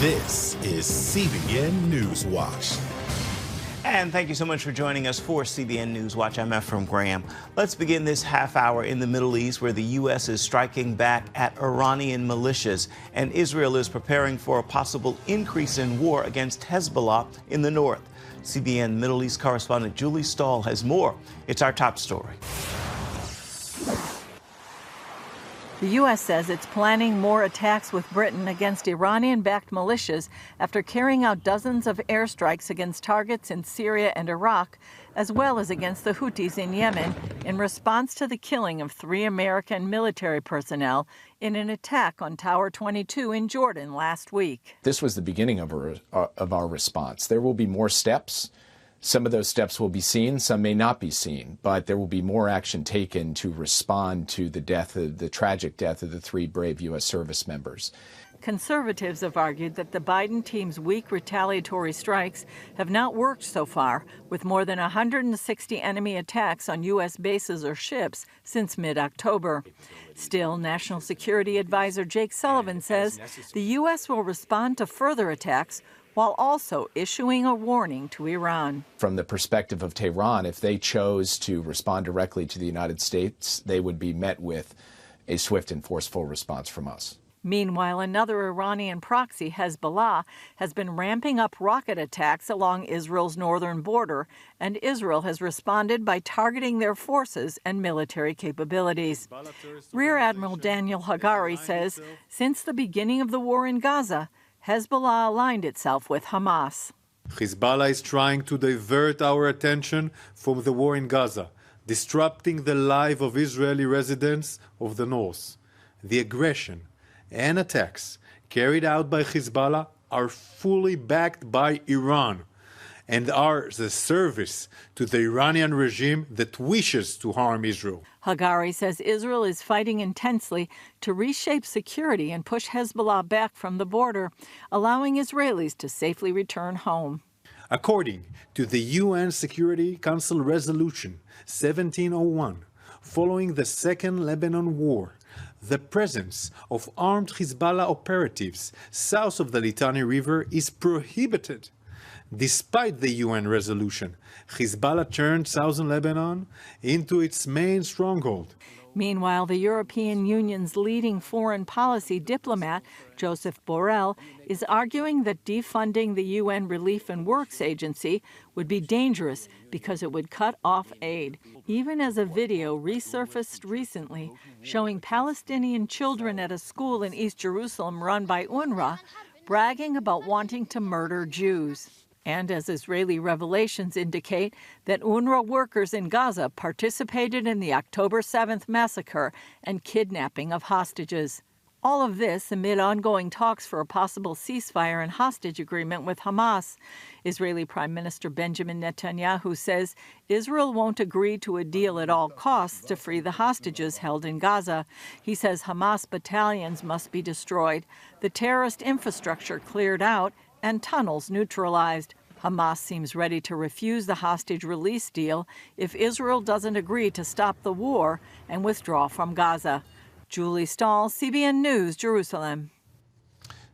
This is CBN News Watch. And thank you so much for joining us for CBN News Watch. I'm Ephraim Graham. Let's begin this half hour in the Middle East, where the U.S. is striking back at Iranian militias, and Israel is preparing for a possible increase in war against Hezbollah in the north. CBN Middle East correspondent Julie Stahl has more. It's our top story. The U.S. says it's planning more attacks with Britain against Iranian-backed militias after carrying out dozens of airstrikes against targets in Syria and Iraq, as well as against the Houthis in Yemen, in response to the killing of 3 American military personnel in an attack on Tower 22 in Jordan last week. This was the beginning of our response. There will be more steps. Some of those steps will be seen, some may not be seen, but there will be more action taken to respond to the tragic death of the 3 brave U.S. service members. Conservatives have argued that the Biden team's weak retaliatory strikes have not worked so far, with more than 160 enemy attacks on U.S. bases or ships since mid-October. Still, National Security Advisor Jake Sullivan says the U.S. will respond to further attacks while also issuing a warning to Iran. From the perspective of Tehran, if they chose to respond directly to the United States, they would be met with a swift and forceful response from us. Meanwhile, another Iranian proxy, Hezbollah, has been ramping up rocket attacks along Israel's northern border, and Israel has responded by targeting their forces and military capabilities. Rear Admiral Daniel Hagari says since the beginning of the war in Gaza, Hezbollah aligned itself with Hamas. Hezbollah is trying to divert our attention from the war in Gaza, disrupting the life of Israeli residents of the north. The aggression and attacks carried out by Hezbollah are fully backed by Iran and are the service to the Iranian regime that wishes to harm Israel. Hagari says Israel is fighting intensely to reshape security and push Hezbollah back from the border, allowing Israelis to safely return home. According to the UN Security Council Resolution 1701, following the Second Lebanon War, the presence of armed Hezbollah operatives south of the Litani River is prohibited. Despite the UN resolution, Hezbollah turned southern Lebanon into its main stronghold. Meanwhile, the European Union's leading foreign policy diplomat, Joseph Borrell, is arguing that defunding the UN Relief and Works Agency would be dangerous because it would cut off aid, even as a video resurfaced recently showing Palestinian children at a school in East Jerusalem run by UNRWA bragging about wanting to murder Jews. And as Israeli revelations indicate, that UNRWA workers in Gaza participated in the October 7th massacre and kidnapping of hostages. All of this amid ongoing talks for a possible ceasefire and hostage agreement with Hamas. Israeli Prime Minister Benjamin Netanyahu says Israel won't agree to a deal at all costs to free the hostages held in Gaza. He says Hamas battalions must be destroyed, the terrorist infrastructure cleared out, and tunnels neutralized. Hamas seems ready to refuse the hostage release deal if Israel doesn't agree to stop the war and withdraw from Gaza. Julie Stahl, CBN News, Jerusalem.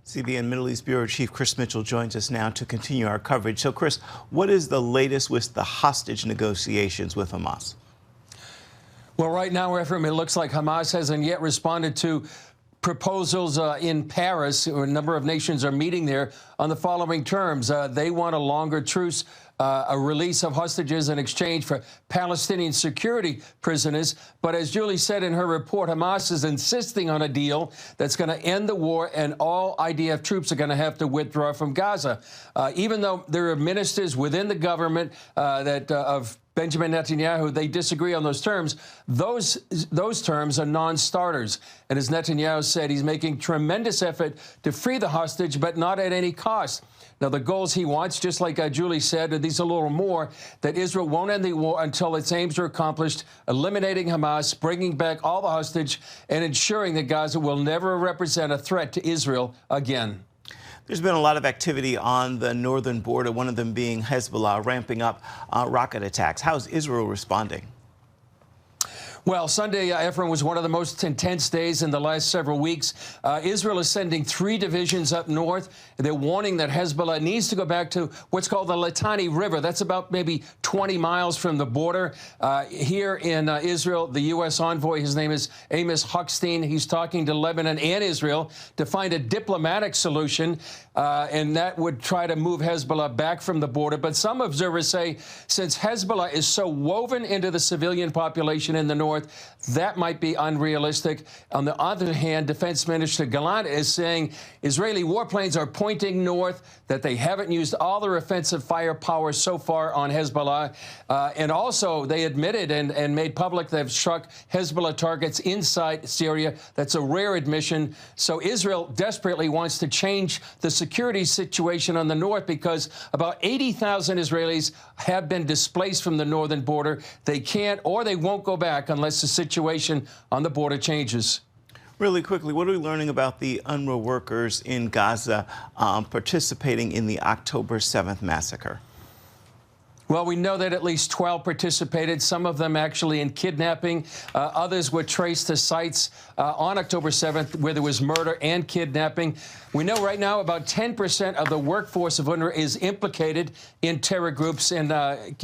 CBN Middle East Bureau Chief Chris Mitchell joins us now to continue our coverage. So, Chris, what is the latest with the hostage negotiations with Hamas? Well, right now, Ephraim, it looks like Hamas hasn't yet responded to proposals in Paris. A number of nations are meeting there on the following terms. They want a longer truce, a release of hostages in exchange for Palestinian security prisoners. But as Julie said in her report, Hamas is insisting on a deal that's going to end the war, and all IDF troops are going to have to withdraw from Gaza. Even though there are ministers within the government of Benjamin Netanyahu, they disagree on those terms. Those terms are non-starters. And as Netanyahu said, he's making tremendous effort to free the hostage, but not at any cost. Now, the goals he wants, just like Julie said, and these are a little more, that Israel won't end the war until its aims are accomplished, eliminating Hamas, bringing back all the hostage, and ensuring that Gaza will never represent a threat to Israel again. There's been a lot of activity on the northern border, one of them being Hezbollah ramping up rocket attacks. How is Israel responding? Well, Sunday, Ephraim, was one of the most intense days in the last several weeks. Israel is sending 3 divisions up north. They're warning that Hezbollah needs to go back to what's called the Litani River. That's about maybe 20 miles from the border. Here in Israel, the U.S. envoy, his name is Amos Hochstein. He's talking to Lebanon and Israel to find a diplomatic solution, and that would try to move Hezbollah back from the border. But some observers say since Hezbollah is so woven into the civilian population in the north, that might be unrealistic. On the other hand, Defense Minister Gallant is saying Israeli warplanes are pointing north, that they haven't used all their offensive firepower so far on Hezbollah. And also, they admitted and made public they've struck Hezbollah targets inside Syria. That's a rare admission. So Israel desperately wants to change the security situation on the north because about 80,000 Israelis have been displaced from the northern border. They can't or they won't go back unless the situation on the border changes. Really quickly, what are we learning about the UNRWA workers in Gaza participating in the October 7th massacre? Well, we know that at least 12 participated, some of them actually in kidnapping. Others were traced to sites on October 7th where there was murder and kidnapping. We know right now about 10% of the workforce of UNRWA is implicated in terror groups, and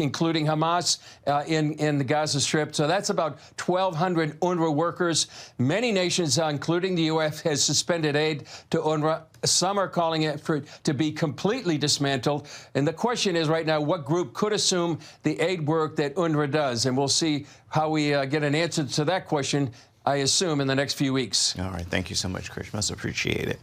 including Hamas in the Gaza Strip. So that's about 1,200 UNRWA workers. Many nations, including the U.S., has suspended aid to UNRWA. Some are calling it to be completely dismantled. And the question is right now, what group could assume the aid work that UNRWA does? And we'll see how we get an answer to that question, I assume, in the next few weeks. All right. Thank you so much, Chris. Must appreciate it.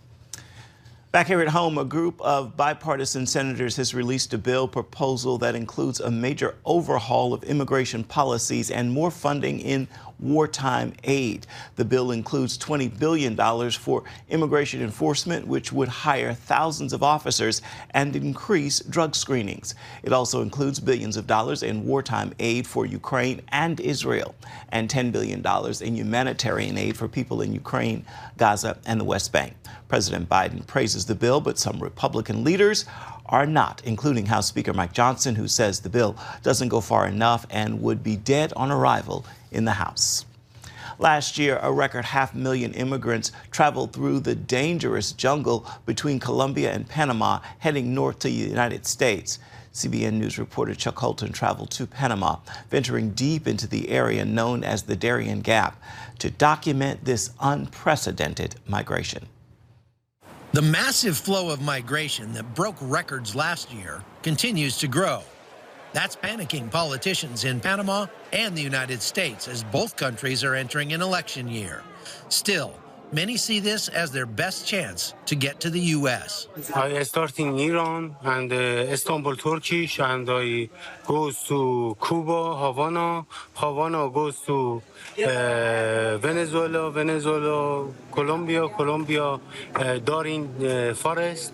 Back here at home, a group of bipartisan senators has released a bill proposal that includes a major overhaul of immigration policies and more funding in wartime aid. The bill includes $20 billion for immigration enforcement, which would hire thousands of officers and increase drug screenings. It also includes billions of dollars in wartime aid for Ukraine and Israel, and $10 billion in humanitarian aid for people in Ukraine, Gaza, and the West Bank. President Biden praises the bill, but some Republican leaders are not, including House Speaker Mike Johnson, who says the bill doesn't go far enough and would be dead on arrival in the House. Last year, a record 500,000 immigrants traveled through the dangerous jungle between Colombia and Panama, heading north to the United States. CBN News reporter Chuck Holton traveled to Panama, venturing deep into the area known as the Darien Gap, to document this unprecedented migration. The massive flow of migration that broke records last year continues to grow. That's panicking politicians in Panama and the United States as both countries are entering an election year. Still, many see this as their best chance to get to the U.S. I start in Iran and Istanbul, Turkish, and I goes to Cuba, Havana. Havana goes to Venezuela, Colombia, Darien Forest.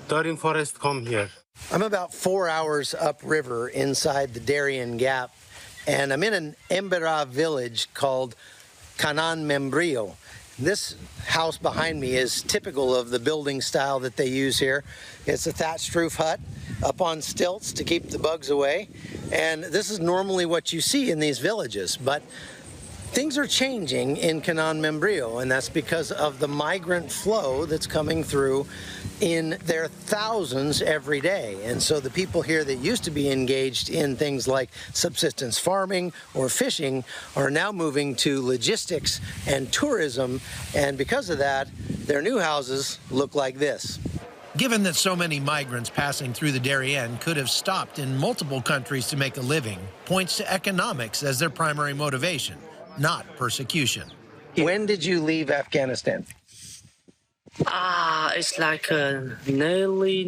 Darien Forest come here. I'm about 4 hours upriver inside the Darien Gap, and I'm in an Embera village called Canan Membrillo. This house behind me is typical of the building style that they use here. It's a thatched roof hut up on stilts to keep the bugs away, and this is normally what you see in these villages, but things are changing in Canan Membrillo, and that's because of the migrant flow that's coming through in their thousands every day. And so the people here that used to be engaged in things like subsistence farming or fishing are now moving to logistics and tourism, and because of that, their new houses look like this. Given that so many migrants passing through the Darien could have stopped in multiple countries to make a living, points to economics as their primary motivation, not persecution. When did you leave Afghanistan? It's like nearly.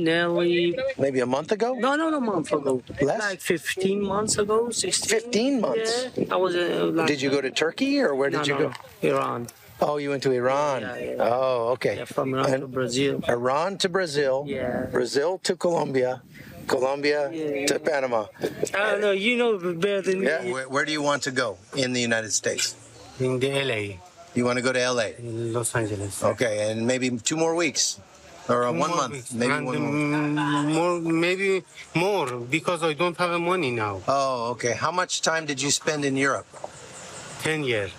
Maybe a month ago? No, a month ago. Less? Like 15 months ago, 16. 15 months? Yeah. I was. Did you go to Turkey, or where did you go? Iran. Oh, you went to Iran. Yeah. Oh, okay. Yeah, from Iran to Brazil. Iran to Brazil. Yeah. Brazil to Colombia. Colombia to Panama. I don't know. You know better than me. Where do you want to go in the United States? In the LA. You want to go to LA? In Los Angeles. Okay, and maybe 2 more weeks. Or 1 month. Weeks. Maybe and 1 more. maybe more, because I don't have money now. Oh, okay. How much time did you spend in Europe? 10 years.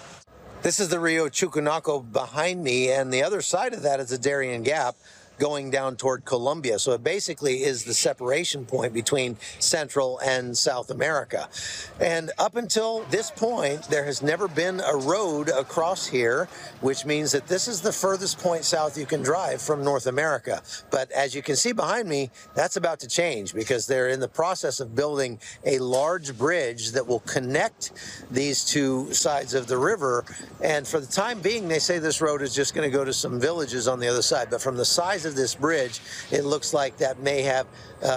This is the Rio Chucunaco behind me, and the other side of that is the Darien Gap going down toward Colombia. So it basically is the separation point between Central and South America. And up until this point, there has never been a road across here, which means that this is the furthest point south you can drive from North America. But as you can see behind me, that's about to change because they're in the process of building a large bridge that will connect these two sides of the river. And for the time being, they say this road is just going to go to some villages on the other side. But from the size of this bridge, it looks like that may have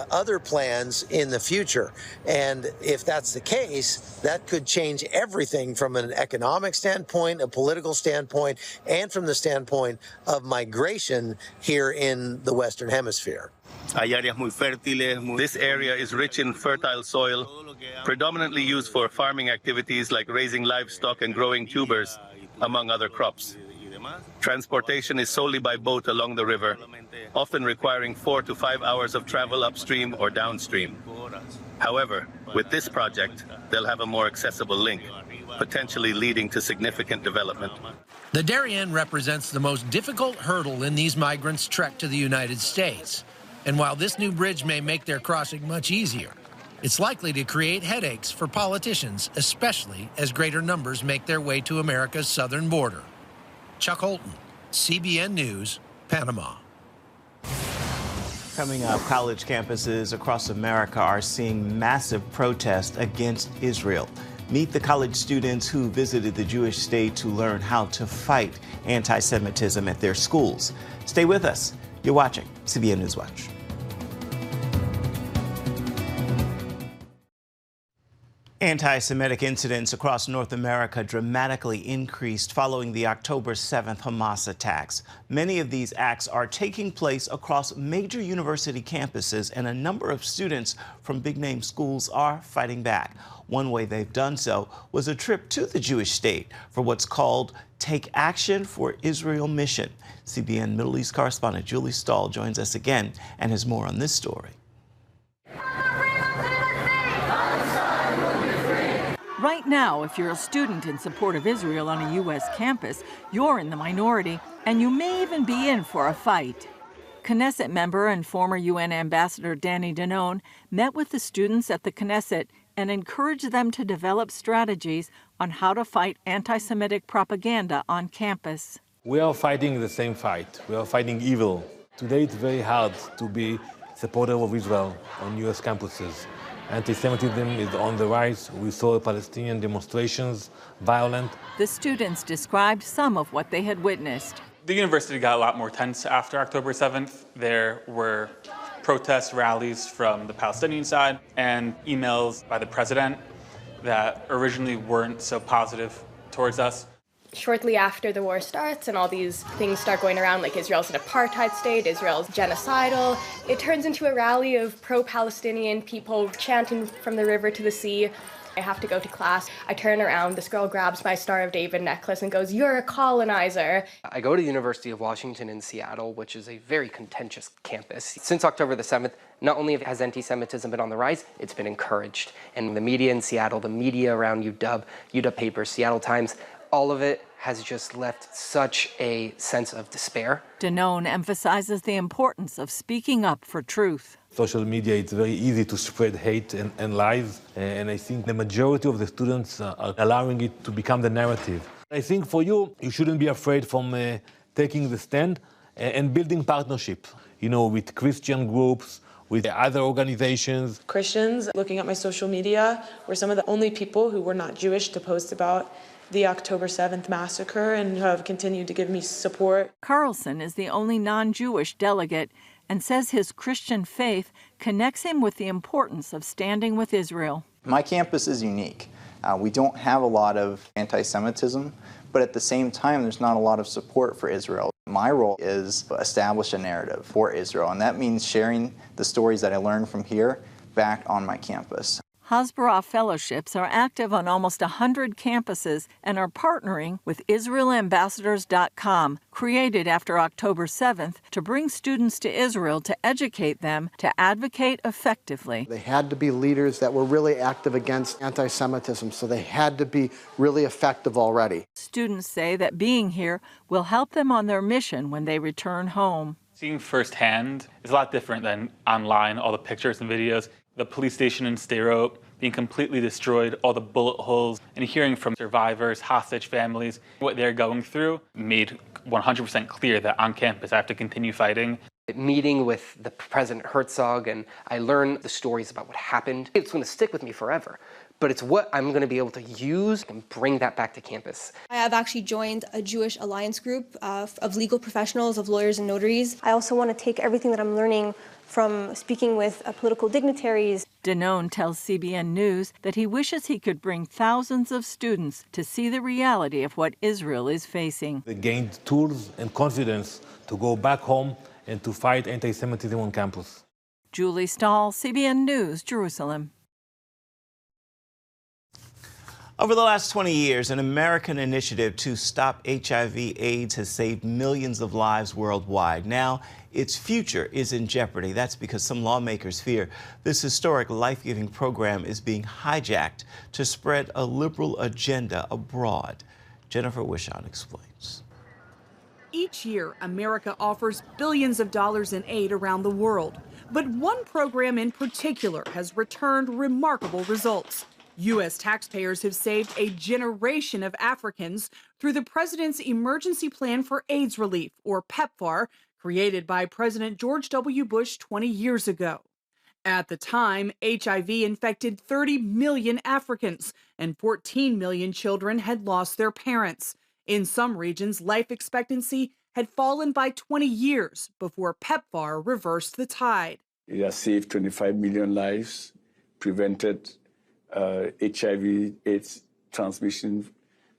other plans in the future. And if that's the case, that could change everything from an economic standpoint, a political standpoint, and from the standpoint of migration here in the Western Hemisphere. This area is rich in fertile soil, predominantly used for farming activities like raising livestock and growing tubers, among other crops. Transportation is solely by boat along the river, often requiring 4 to 5 hours of travel upstream or downstream. However, with this project, they'll have a more accessible link, potentially leading to significant development. The Darien represents the most difficult hurdle in these migrants' trek to the United States. And while this new bridge may make their crossing much easier, it's likely to create headaches for politicians, especially as greater numbers make their way to America's southern border. Chuck Holton, CBN News, Panama. Coming up, college campuses across America are seeing massive protests against Israel. Meet the college students who visited the Jewish state to learn how to fight anti-Semitism at their schools. Stay with us. You're watching CBN News Watch. Anti-Semitic incidents across North America dramatically increased following the October 7th Hamas attacks. Many of these acts are taking place across major university campuses, and a number of students from big-name schools are fighting back. One way they've done so was a trip to the Jewish state for what's called Take Action for Israel mission. CBN Middle East correspondent Julie Stahl joins us again and has more on this story. Right now, if you're a student in support of Israel on a U.S. campus, you're in the minority, and you may even be in for a fight. Knesset member and former UN Ambassador Danny Danon met with the students at the Knesset and encouraged them to develop strategies on how to fight anti-Semitic propaganda on campus. We are fighting the same fight. We are fighting evil. Today it's very hard to be supporter of Israel on U.S. campuses. Anti-Semitism is on the rise. We saw Palestinian demonstrations, violent. The students described some of what they had witnessed. The university got a lot more tense after October 7th. There were protest rallies from the Palestinian side and emails by the president that originally weren't so positive towards us. Shortly after the war starts and all these things start going around, like Israel's an apartheid state, Israel's genocidal, it turns into a rally of pro-Palestinian people chanting from the river to the sea. I have to go to class. I turn around, this girl grabs my Star of David necklace and goes, "You're a colonizer." I go to the University of Washington in Seattle, which is a very contentious campus. Since October the 7th, not only has anti-Semitism been on the rise, it's been encouraged. And the media in Seattle, the media around UW papers, Seattle Times, all of it has just left such a sense of despair. Danon emphasizes the importance of speaking up for truth. Social media, it's very easy to spread hate and lies, and I think the majority of the students are allowing it to become the narrative. I think for you shouldn't be afraid from taking the stand and building partnership, with Christian groups, with other organizations. Christians, looking at my social media, were some of the only people who were not Jewish to post about the October 7th massacre and who have continued to give me support. Carlson is the only non-Jewish delegate and says his Christian faith connects him with the importance of standing with Israel. My campus is unique. We don't have a lot of anti-Semitism, but at the same time, there's not a lot of support for Israel. My role is to establish a narrative for Israel, and that means sharing the stories that I learned from here back on my campus. Hasbara Fellowships are active on almost 100 campuses and are partnering with IsraelAmbassadors.com, created after October 7th to bring students to Israel to educate them to advocate effectively. They had to be leaders that were really active against anti-Semitism, so they had to be really effective already. Students say that being here will help them on their mission when they return home. Seeing firsthand is a lot different than online, all the pictures and videos. The police station in Sderot being completely destroyed, all the bullet holes, and hearing from survivors, hostage families, what they're going through made 100% clear that on campus I have to continue fighting. Meeting with the President Herzog, and I learned the stories about what happened. It's going to stick with me forever, but it's what I'm going to be able to use and bring that back to campus. I have actually joined a Jewish alliance group of legal professionals, of lawyers and notaries. I also want to take everything that I'm learning from speaking with political dignitaries. Danone tells CBN News that he wishes he could bring thousands of students to see the reality of what Israel is facing. They gained tools and confidence to go back home and to fight anti-Semitism on campus. Julie Stahl, CBN News, Jerusalem. Over the last 20 years, an American initiative to stop HIV/AIDS has saved millions of lives worldwide. Now, its future is in jeopardy. That's because some lawmakers fear this historic life-giving program is being hijacked to spread a liberal agenda abroad. Jennifer Wishon explains. Each year, America offers billions of dollars in aid around the world. But one program in particular has returned remarkable results. U.S. taxpayers have saved a generation of Africans through the President's Emergency Plan for AIDS Relief, or PEPFAR, created by President George W. Bush 20 years ago. At the time, HIV infected 30 million Africans, and 14 million children had lost their parents. In some regions, life expectancy had fallen by 20 years before PEPFAR reversed the tide. It has saved 25 million lives, prevented HIV/AIDS transmission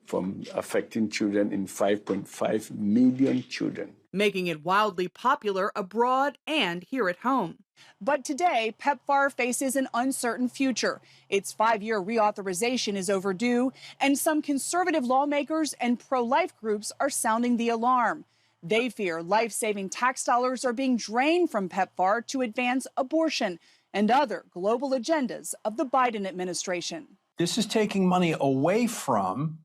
from affecting children in 5.5 million children, making it wildly popular abroad and here at home. But today, PEPFAR faces an uncertain future. Its 5-year reauthorization is overdue, and some conservative lawmakers and pro-life groups are sounding the alarm. They fear life-saving tax dollars are being drained from PEPFAR to advance abortion and other global agendas of the Biden administration. This is taking money away from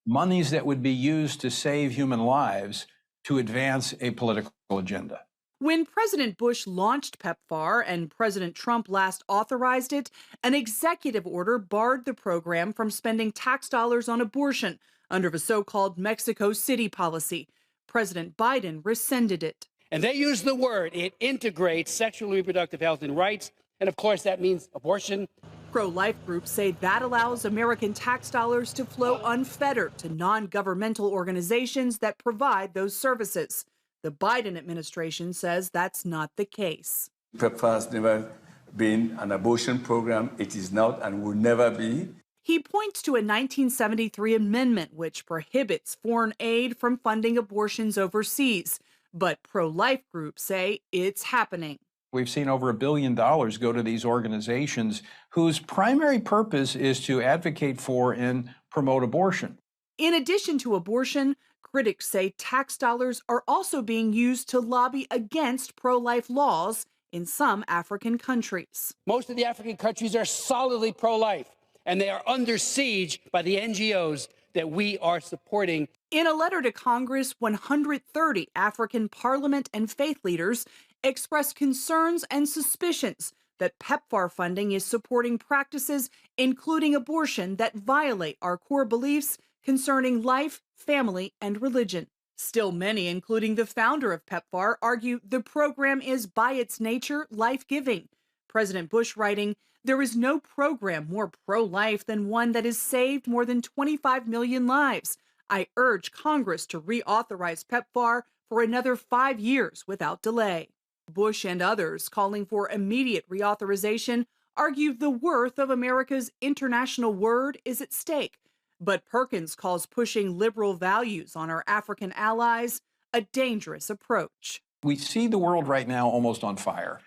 monies that would be used to save human lives to advance a political agenda. When President Bush launched PEPFAR and President Trump last authorized it, an executive order barred the program from spending tax dollars on abortion under the so-called Mexico City policy. President Biden rescinded it. And they use the word, it integrates sexual and reproductive health and rights. And of course, that means abortion. Pro-life groups say that allows American tax dollars to flow unfettered to non-governmental organizations that provide those services. The Biden administration says that's not the case. PEPFAR has never been an abortion program. It is not and will never be. He points to a 1973 amendment which prohibits foreign aid from funding abortions overseas. But pro-life groups say it's happening. We've seen over $1 billion go to these organizations whose primary purpose is to advocate for and promote abortion. In addition to abortion, critics say tax dollars are also being used to lobby against pro-life laws in some African countries. Most of the African countries are solidly pro-life, and they are under siege by the NGOs that we are supporting. In a letter to Congress, 130 African parliament and faith leaders expressed concerns and suspicions that PEPFAR funding is supporting practices, including abortion, that violate our core beliefs concerning life, family, and religion. Still, many, including the founder of PEPFAR, argue the program is, by its nature, life-giving. President Bush writing, "There is no program more pro-life than one that has saved more than 25 million lives. I urge Congress to reauthorize PEPFAR for another 5 years without delay." Bush and others calling for immediate reauthorization argue the worth of America's international word is at stake. But Perkins calls pushing liberal values on our African allies a dangerous approach. We see the world right now almost on fire.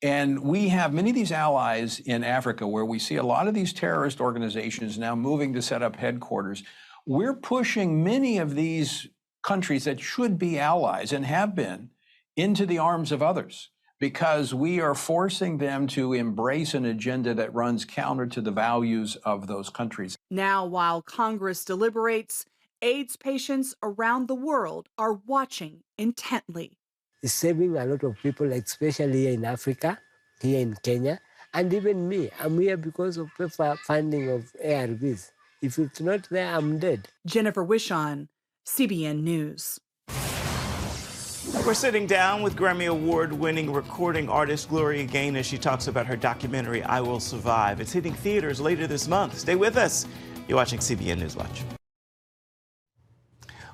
And we have many of these allies in Africa where we see a lot of these terrorist organizations now moving to set up headquarters. We're pushing many of these countries that should be allies and have been into the arms of others, because we are forcing them to embrace an agenda that runs counter to the values of those countries. Now, while Congress deliberates, AIDS patients around the world are watching intently. It's saving a lot of people, especially here in Africa, here in Kenya, and even me. I'm here because of PEPFAR funding of ARVs. If it's not there, I'm dead. Jennifer Wishon, CBN News. We're sitting down with Grammy Award-winning recording artist Gloria Gaynor as she talks about her documentary, I Will Survive. It's hitting theaters later this month. Stay with us. You're watching CBN Newswatch.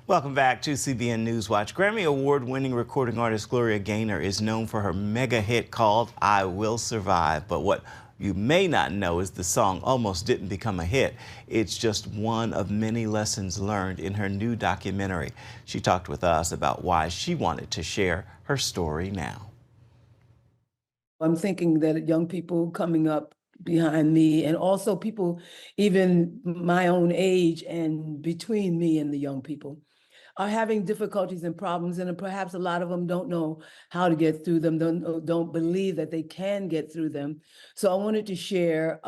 Welcome back to CBN Newswatch. Grammy Award-winning recording artist Gloria Gaynor is known for her mega hit called I Will Survive. But what you may not know is the song almost didn't become a hit. It's just one of many lessons learned in her new documentary. She talked with us about why she wanted to share her story now. I'm thinking that young people coming up behind me, and also people even my own age and between me and the young people, are having difficulties and problems, and perhaps a lot of them don't know how to get through them, don't believe that they can get through them. So I wanted to share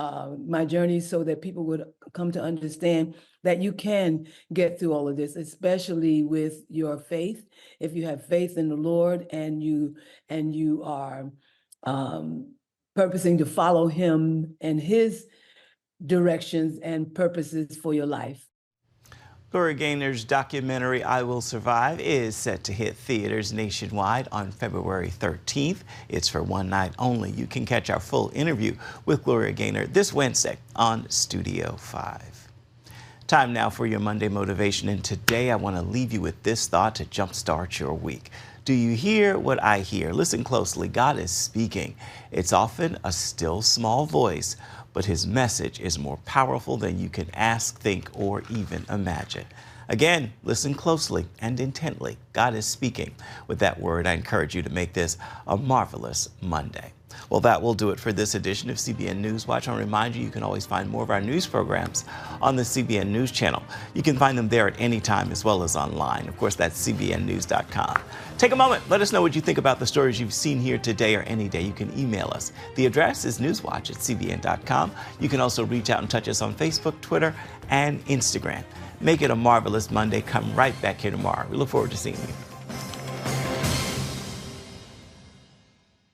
my journey so that people would come to understand that you can get through all of this, especially with your faith. If you have faith in the Lord and you are purposing to follow Him and His directions and purposes for your life. Gloria Gaynor's documentary, I Will Survive, is set to hit theaters nationwide on February 13th. It's for one night only. You can catch our full interview with Gloria Gaynor this Wednesday on Studio 5. Time now for your Monday motivation, and today I want to leave you with this thought to jumpstart your week. Do you hear what I hear? Listen closely. God is speaking. It's often a still small voice, but His message is more powerful than you can ask, think, or even imagine. Again, listen closely and intently. God is speaking. With that word, I encourage you to make this a marvelous Monday. Well, that will do it for this edition of CBN Newswatch. I'll remind you, you can always find more of our news programs on the CBN News channel. You can find them there at any time as well as online. Of course, that's cbnnews.com. Take a moment. Let us know what you think about the stories you've seen here today or any day. You can email us. The address is newswatch@cbn.com. You can also reach out and touch us on Facebook, Twitter, and Instagram. Make it a marvelous Monday. Come right back here tomorrow. We look forward to seeing you.